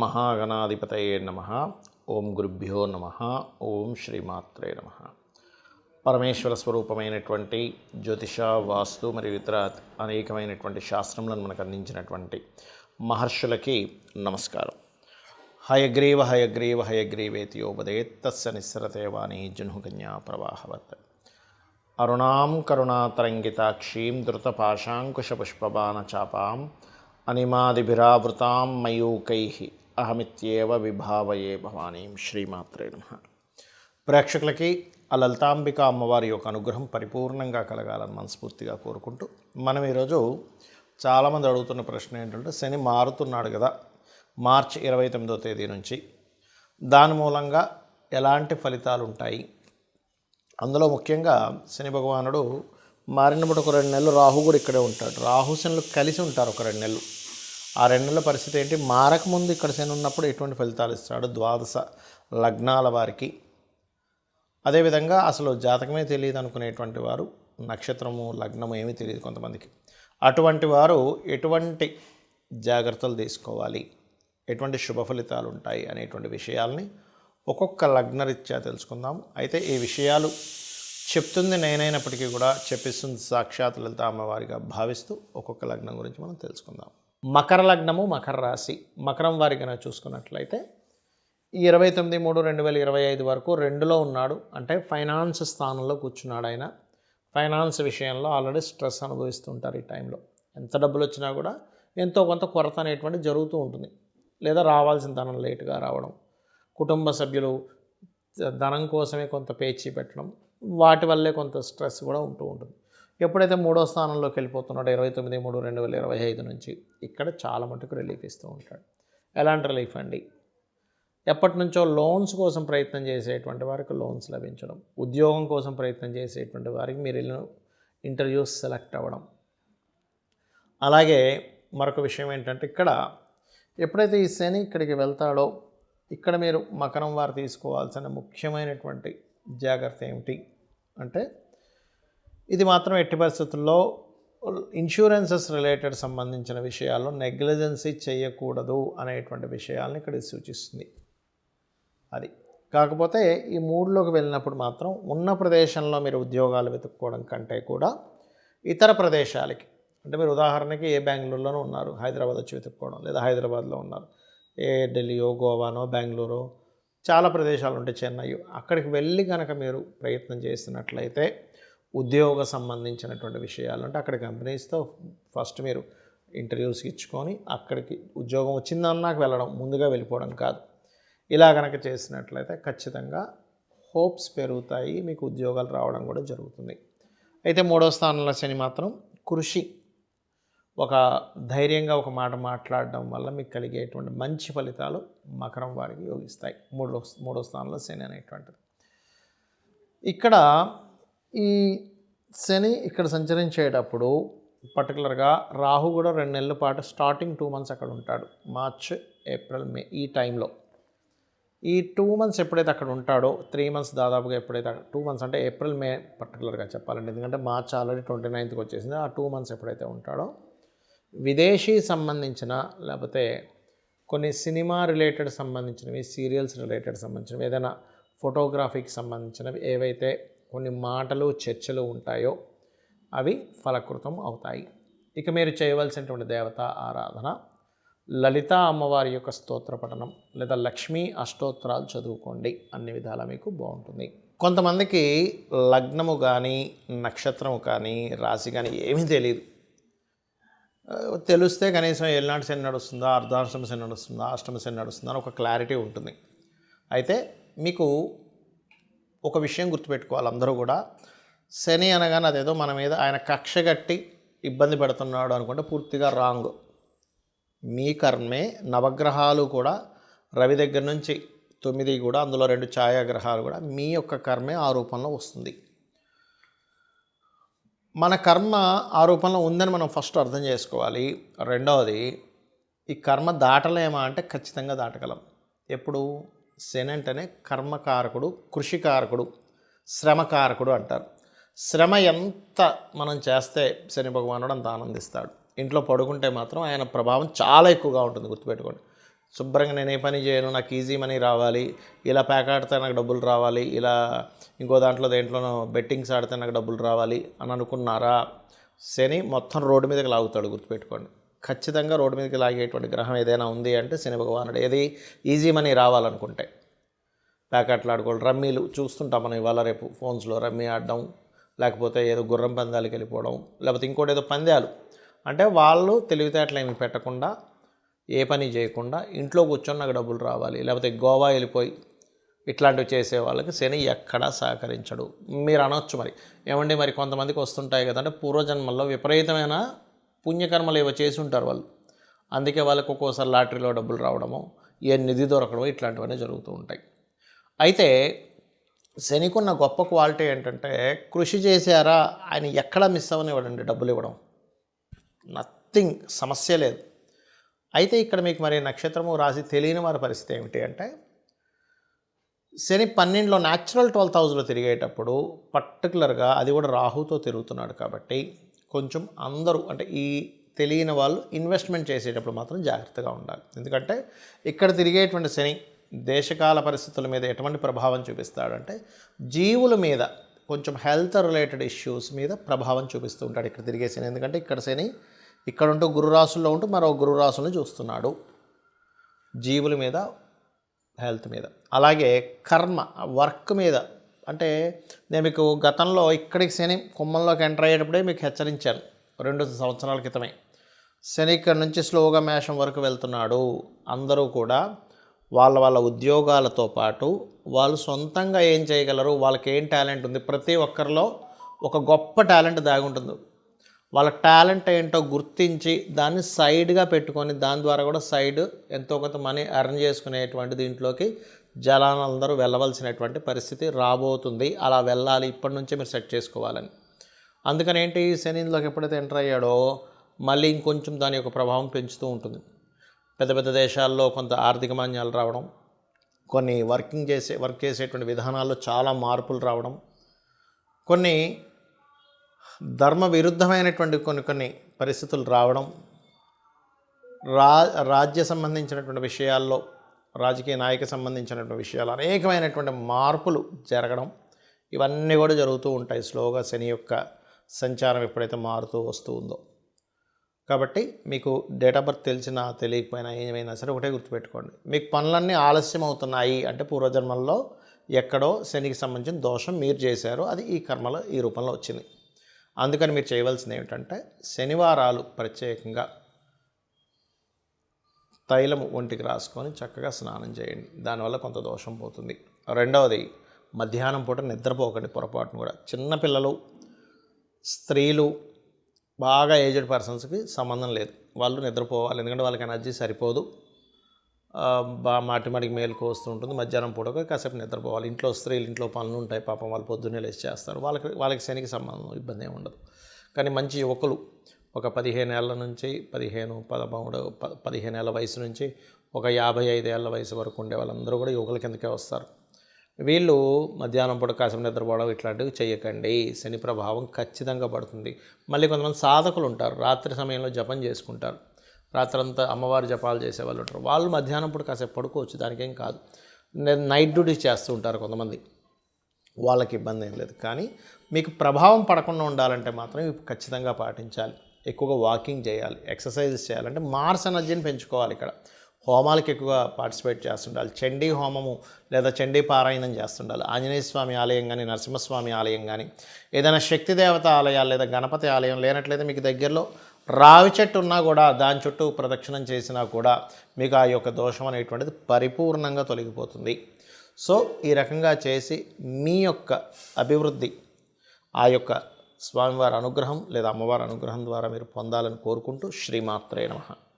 మహాగణాధిపతయే నమః. ఓం గురుభ్యో నమః. ఓం శ్రీమాత్రే నమః. పరమేశ్వర స్వరూపమైనటువంటి జ్యోతిష, వాస్తు మరియు ఇతర అనేకమైనటువంటి శాస్త్రములను మనకు అందించినటువంటి మహర్షులకి నమస్కారం. హయగ్రీవ హయగ్రీవ హయగ్రీవేతియోపదేత్ తస్య నిస్సరతే వాణి జహ్నుకన్యా ప్రవాహవత్. అరుణాం కరుణాతరంగితాక్షీం ధృతపాశాంకుశపుష్పబాణచాపాం అనిమాదిభిరావృతాం మయూకైః అహమిత్యేవ విభావయే భవానీం. శ్రీమాత్రే నమః. ప్రేక్షకులకి ఆ లలితాంబిక అమ్మవారి యొక్క అనుగ్రహం పరిపూర్ణంగా కలగాలని మనస్ఫూర్తిగా కోరుకుంటూ, మనం ఈరోజు చాలామంది అడుగుతున్న ప్రశ్న ఏంటంటే, శని మారుతున్నాడు కదా మార్చి 29వ తేదీ నుంచి, దాని మూలంగా ఎలాంటి ఫలితాలు ఉంటాయి? అందులో ముఖ్యంగా శని భగవానుడు మారినప్పుడు ఒక 2 నెలలు రాహు కూడా ఇక్కడే ఉంటాడు. రాహు శనులు కలిసి ఉంటారు ఒక 2 నెలలు. ఆ 2 నెలల పరిస్థితి ఏంటి? మారకముందు ఇక్కడ శని ఉన్నప్పుడు ఎటువంటి ఫలితాలు ఇస్తాడు ద్వాదశ లగ్నాల వారికి? అదేవిధంగా అసలు జాతకమే తెలియదు అనుకునేటువంటి వారు, నక్షత్రము లగ్నము ఏమీ తెలియదు కొంతమందికి, అటువంటి వారు ఎటువంటి జాగ్రత్తలు తీసుకోవాలి, ఎటువంటి శుభ ఫలితాలు ఉంటాయి అనేటువంటి విషయాల్ని ఒక్కొక్క లగ్నరీత్యా తెలుసుకుందాం. అయితే ఈ విషయాలు చెప్తుంది నేనైనప్పటికీ కూడా చెప్పిస్తుంది సాక్షాత్ లలిత అమ్మవారిగా భావిస్తూ ఒక్కొక్క లగ్నం గురించి మనం తెలుసుకుందాం. మకర లగ్నము, మకర రాశి. మకరం వారి కనుక చూసుకున్నట్లయితే ఈ 29/3/2025 వరకు 2లో ఉన్నాడు. అంటే ఫైనాన్స్ స్థానంలో కూర్చున్నాడు. ఆయన ఫైనాన్స్ విషయంలో ఆల్రెడీ స్ట్రెస్ అనుభవిస్తుంటారు. ఈ టైంలో ఎంత డబ్బులు వచ్చినా కూడా ఎంతో కొంత కొరత అనేటువంటి జరుగుతూ ఉంటుంది, లేదా రావాల్సిన ధనం లేటుగా రావడం, కుటుంబ సభ్యులు ధనం కోసమే కొంత పేచీ పెట్టడం, వాటి వల్లే కొంత స్ట్రెస్ కూడా ఉంటూ ఉంటుంది. ఎప్పుడైతే 3వ స్థానంలోకి వెళ్ళిపోతున్నాడో 29/3/2025 నుంచి, ఇక్కడ చాలా మటుకు రిలీఫ్ ఇస్తూ ఉంటాడు. ఎలాంటి రిలీఫ్ అండి? ఎప్పటి నుంచో లోన్స్ కోసం ప్రయత్నం చేసేటువంటి వారికి లోన్స్ లభించడం, ఉద్యోగం కోసం ప్రయత్నం చేసేటువంటి వారికి మీరు ఇంటర్వ్యూస్ సెలెక్ట్ అవ్వడం. అలాగే మరొక విషయం ఏంటంటే, ఇక్కడ ఎప్పుడైతే ఈ శని ఇక్కడికి వెళ్తాడో, ఇక్కడ మీరు మకరం వారు తీసుకోవాల్సిన ముఖ్యమైనటువంటి జాగ్రత్త ఏమిటి అంటే, ఇది మాత్రం ఎట్టి పరిస్థితుల్లో ఇన్సూరెన్సెస్ రిలేటెడ్ సంబంధించిన విషయాల్లో నెగ్లిజెన్సీ చేయకూడదు అనేటువంటి విషయాలను ఇక్కడ సూచిస్తుంది. అది కాకపోతే ఈ 3లోకి వెళ్ళినప్పుడు మాత్రం ఉన్న ప్రదేశంలో మీరు ఉద్యోగాలు వెతుక్కోవడం కంటే కూడా ఇతర ప్రదేశాలకి, అంటే మీరు ఉదాహరణకి ఏ బెంగళూరులోనూ ఉన్నారు, హైదరాబాద్ వచ్చి వెతుక్కోవడం, లేదా హైదరాబాద్లో ఉన్నారు, ఏ ఢిల్లీయో గోవానో బెంగళూరో చాలా ప్రదేశాలు ఉంటాయి, చెన్నై, అక్కడికి వెళ్ళి కనుక మీరు ప్రయత్నం చేసినట్లయితే ఉద్యోగ సంబంధించినటువంటి విషయాలు, అంటే అక్కడ కంపెనీస్తో ఫస్ట్ మీరు ఇంటర్వ్యూస్ ఇచ్చుకొని అక్కడికి ఉద్యోగం వచ్చిందన్నాక వెళ్ళడం, ముందుగా వెళ్ళిపోవడం కాదు. ఇలా కనుక చేసినట్లయితే ఖచ్చితంగా హోప్స్ పెరుగుతాయి, మీకు ఉద్యోగాలు రావడం కూడా జరుగుతుంది. అయితే 3వ స్థానంలో శని మాత్రం కృషి, ఒక ధైర్యంగా ఒక మాట మాట్లాడడం వల్ల మీకు కలిగేటువంటి మంచి ఫలితాలు మకరం వారికి యోగిస్తాయి. 3వ స్థానంలో శని అనేటువంటిది. ఇక్కడ ఈ శని ఇక్కడ సంచరించేటప్పుడు పర్టికులర్గా రాహు కూడా 2 నెలల పాటు స్టార్టింగ్ 2 మంత్స్ అక్కడ ఉంటాడు. మార్చ్, ఏప్రిల్, మే ఈ టైంలో. ఈ 2 మంత్స్ ఎప్పుడైతే అక్కడ ఉంటాడో, 3 మంత్స్ దాదాపుగా ఎప్పుడైతే 2 మంత్స్ అంటే ఏప్రిల్, మే పర్టికులర్గా చెప్పాలంటే, ఎందుకంటే మార్చ్ ఆల్రెడీ 29th వచ్చేసింది. ఆ 2 మంత్స్ ఎప్పుడైతే ఉంటాడో విదేశీ సంబంధించిన, లేకపోతే కొన్ని సినిమా రిలేటెడ్ సంబంధించినవి, సీరియల్స్ రిలేటెడ్ సంబంధించినవి, ఏదైనా ఫోటోగ్రఫీకి సంబంధించినవి ఏవైతే కొన్ని మాటలు చర్చలు ఉంటాయో అవి ఫలకృతం అవుతాయి. ఇక మీరు చేయవలసినటువంటి దేవత ఆరాధన లలిత అమ్మవారి యొక్క స్తోత్ర పఠనం, లేదా లక్ష్మీ అష్టోత్తరాలు చదువుకోండి. అన్ని విధాలా మీకు బాగుంటుంది. కొంతమందికి లగ్నము కానీ నక్షత్రము కానీ రాశి కానీ ఏమీ తెలియదు. తెలిస్తే కనీసం ఏళ్ళనాటి శని నడుస్తుందా, అర్ధాష్టమ శని నడుస్తుందా, అష్టమ శని నడుస్తుందా అని ఒక క్లారిటీ ఉంటుంది. అయితే మీకు ఒక విషయం గుర్తుపెట్టుకోవాలి, అందరూ కూడా శని అనగానే అదేదో మన మీద ఆయన కక్షగట్టి ఇబ్బంది పెడుతున్నాడు అనుకుంటే పూర్తిగా రాంగ్. మీ కర్మే. నవగ్రహాలు కూడా రవి దగ్గర నుంచి 9 కూడా, అందులో 2 ఛాయాగ్రహాలు కూడా మీ యొక్క కర్మే ఆ రూపంలో వస్తుంది. మన కర్మ ఆ రూపంలో ఉందని మనం ఫస్ట్ అర్థం చేసుకోవాలి. రెండవది, ఈ కర్మ దాటలేమా అంటే ఖచ్చితంగా దాటగలం. ఎప్పుడు? శని అంటేనే కర్మకారకుడు, కృషికారకుడు, శ్రమకారకుడు అంటారు. శ్రమ ఎంత మనం చేస్తే శని భగవానుడు అంత ఆనందిస్తాడు. ఇంట్లో పడుకుంటే మాత్రం ఆయన ప్రభావం చాలా ఎక్కువగా ఉంటుంది, గుర్తుపెట్టుకోండి. శుభ్రంగా నేను ఏ పని చేయను, నాకు ఈజీ మనీ రావాలి, ఇలా ప్యాక్ ఆడితే నాకు డబ్బులు రావాలి, ఇలా ఇంకో దేంట్లోనో బెట్టింగ్స్ ఆడితే నాకు డబ్బులు రావాలి అని అనుకున్నారా, శని మొత్తం రోడ్డు మీదకి లాగుతాడు. గుర్తుపెట్టుకోండి, ఖచ్చితంగా రోడ్డు మీదకి లాగేటువంటి గ్రహం ఏదైనా ఉంది అంటే శని భగవానుడు. ఏది ఈజీ మనీ రావాలనుకుంటే ప్యాకెట్లు ఆడుకోవడం, రమ్మీలు చూస్తుంటాం మనం ఇవాళ రేపు ఫోన్స్లో, రమ్మీ ఆడడం, లేకపోతే ఏదో గుర్రం పందాలకి వెళ్ళిపోవడం, లేకపోతే ఇంకోటి ఏదో పందాలు. అంటే వాళ్ళు తెలివితేటలు ఏమి పెట్టకుండా, ఏ పని చేయకుండా ఇంట్లో కూర్చొని నాకు డబ్బులు రావాలి, లేకపోతే గోవా వెళ్ళిపోయి ఇట్లాంటివి చేసే వాళ్ళకి శని ఎక్కడా సహకరించడు. మీరు అనొచ్చు మరి, ఏమండి మరి కొంతమందికి వస్తుంటాయి కదంటే పూర్వజన్మల్లో విపరీతమైన పుణ్యకర్మలు ఏవో చేసి ఉంటారు వాళ్ళు, అందుకే వాళ్ళకి ఒక్కోసారి లాటరీలో డబ్బులు రావడము, ఏ నిధి దొరకడమో ఇట్లాంటివన్నీ జరుగుతూ ఉంటాయి. అయితే శనికున్న గొప్ప క్వాలిటీ ఏంటంటే, కృషి చేశారా ఆయన ఎక్కడా మిస్ అవ్వనివ్వడండి డబ్బులు ఇవ్వడం, నథింగ్, సమస్య లేదు. అయితే ఇక్కడ మీకు మరి నక్షత్రము రాశి తెలియని వారి పరిస్థితి ఏమిటి అంటే, శని 12లో న్యాచురల్ 12th హౌస్లో తిరిగేటప్పుడు పర్టికులర్గా అది కూడా రాహుతో తిరుగుతున్నాడు కాబట్టి కొంచెం అందరూ అంటే ఈ తెలియని వాళ్ళు ఇన్వెస్ట్మెంట్ చేసేటప్పుడు మాత్రం జాగ్రత్తగా ఉండాలి. ఎందుకంటే ఇక్కడ తిరిగేటువంటి శని దేశకాల పరిస్థితుల మీద ఎటువంటి ప్రభావం చూపిస్తాడంటే, జీవుల మీద కొంచెం హెల్త్ రిలేటెడ్ ఇష్యూస్ మీద ప్రభావం చూపిస్తూ ఉంటాడు ఇక్కడ తిరిగే శని. ఎందుకంటే ఇక్కడ శని ఇక్కడ ఉంటూ గురురాశుల్లో ఉంటూ మరో గురురాశులను చూస్తున్నాడు, జీవుల మీద, హెల్త్ మీద. అలాగే కర్మ, వర్క్ మీద. అంటే నేను మీకు గతంలో ఇక్కడికి శని కుంభంలోకి ఎంటర్ అయ్యేటప్పుడే మీకు హెచ్చరించాను 2 సంవత్సరాల క్రితమే. శని ఇక్కడ నుంచి స్లోగా మేషం వరకు వెళ్తున్నాడు. అందరూ కూడా వాళ్ళ ఉద్యోగాలతో పాటు వాళ్ళు సొంతంగా ఏం చేయగలరు, వాళ్ళకి ఏం టాలెంట్ ఉంది, ప్రతి ఒక్కరిలో ఒక గొప్ప టాలెంట్ దాగి ఉంటుంది. వాళ్ళ టాలెంట్ ఏంటో గుర్తించి దాన్ని సైడ్గా పెట్టుకొని దాని ద్వారా కూడా సైడ్ ఎంతో కొంత మనీ ఎర్న్ చేసుకునేటువంటి దీంట్లోకి జనాలందరూ వెళ్ళవలసినటువంటి పరిస్థితి రాబోతుంది. అలా వెళ్ళాలి, ఇప్పటి నుంచే మీరు సెట్ చేసుకోవాలని. అందుకని ఏంటి, శనిలోకి ఎప్పుడైతే ఎంటర్ అయ్యాడో మళ్ళీ ఇంకొంచెం దాని యొక్క ప్రభావం పెంచుతూ ఉంటుంది. పెద్ద పెద్ద దేశాల్లో కొంత ఆర్థిక మాన్యాలు రావడం, కొన్ని వర్క్ చేసేటువంటి విధానాల్లో చాలా మార్పులు రావడం, కొన్ని ధర్మ విరుద్ధమైనటువంటి కొన్ని పరిస్థితులు రావడం, రాజ్య సంబంధించినటువంటి విషయాల్లో, రాజకీయ నాయక సంబంధించినటువంటి విషయాలు అనేకమైనటువంటి మార్పులు జరగడం, ఇవన్నీ కూడా జరుగుతూ ఉంటాయి స్లోగా శని యొక్క సంచారం ఎప్పుడైతే మారుతూ వస్తూ ఉందో. కాబట్టి మీకు డేట్ ఆఫ్ బర్త్ తెలిసినా తెలియకపోయినా ఏమైనా సరే ఒకటే గుర్తుపెట్టుకోండి, మీకు పనులన్నీ ఆలస్యం అవుతున్నాయి అంటే పూర్వజన్మల్లో ఎక్కడో శనికి సంబంధించిన దోషం మీరు చేశారు, అది ఈ కర్మలో ఈ రూపంలో వచ్చింది. అందుకని మీరు చేయవలసింది ఏమిటంటే, శనివారాలు ప్రత్యేకంగా తైలము ఒంటికి రాసుకొని చక్కగా స్నానం చేయండి, దానివల్ల కొంత దోషం పోతుంది. రెండవది, మధ్యాహ్నం పూట నిద్రపోకండి పొరపాటును కూడా. చిన్నపిల్లలు, స్త్రీలు, బాగా ఏజ్డ్ పర్సన్స్కి సంబంధం లేదు, వాళ్ళు నిద్రపోవాలి. ఎందుకంటే వాళ్ళకి ఎనర్జీ సరిపోదు, మాటికి మేలుకు వస్తూ ఉంటుంది. మధ్యాహ్నం పూట కాసేపు నిద్రపోవాలి. ఇంట్లో స్త్రీలు ఇంట్లో పనులు ఉంటాయి, పాపం వాళ్ళు పొద్దున్నే లేచి చేస్తారు, వాళ్ళకి శనికి సంబంధం ఇబ్బంది ఏమి ఉండదు. కానీ మంచి యువకులు ఒక 15 ఏళ్ళ నుంచి 15 ఏళ్ళ వయసు నుంచి ఒక 55 ఏళ్ళ వయసు వరకు ఉండే వాళ్ళందరూ కూడా యువకుల కిందకే వస్తారు. వీళ్ళు మధ్యాహ్నం పూట కాసేపు నిద్రపోవడం ఇట్లాంటివి చేయకండి, శని ప్రభావం ఖచ్చితంగా పడుతుంది. మళ్ళీ కొంతమంది సాధకులు ఉంటారు, రాత్రి సమయంలో జపం చేసుకుంటారు, రాత్రంతా అమ్మవారి జపాలు చేసేవాళ్ళు ఉంటారు, వాళ్ళు మధ్యాహ్నం పూట కాసేపు పడుకోవచ్చు, దానికేం కాదు. నైట్ డ్యూటీస్ చేస్తూ ఉంటారు కొంతమంది, వాళ్ళకి ఇబ్బంది ఏం లేదు. కానీ మీకు ప్రభావం పడకుండా ఉండాలంటే మాత్రం ఇవి ఖచ్చితంగా పాటించాలి. ఎక్కువగా వాకింగ్ చేయాలి, ఎక్సర్సైజెస్ చేయాలంటే మార్స్ ఎనర్జీని పెంచుకోవాలి. ఇక్కడ హోమాలకు ఎక్కువగా పార్టిసిపేట్ చేస్తుండాలి, చండీ హోమము లేదా చండీ పారాయణం చేస్తుండాలి. ఆంజనేయ స్వామి ఆలయం కానీ, నరసింహస్వామి ఆలయం కానీ, ఏదైనా శక్తి దేవత ఆలయాలు లేదా గణపతి ఆలయం లేనట్లయితే మీకు దగ్గరలో రావి చెట్టు ఉన్నా కూడా దాని చుట్టూ ప్రదక్షిణం చేసినా కూడా మీకు ఆ యొక్క దోషం అనేటువంటిది పరిపూర్ణంగా తొలగిపోతుంది. సో ఈ రకంగా చేసి మీ యొక్క అభివృద్ధి ఆ యొక్క స్వామివారి అనుగ్రహం లేదా అమ్మవారి అనుగ్రహం ద్వారా మీరు పొందాలని కోరుకుంటూ శ్రీమాత్రే నమః.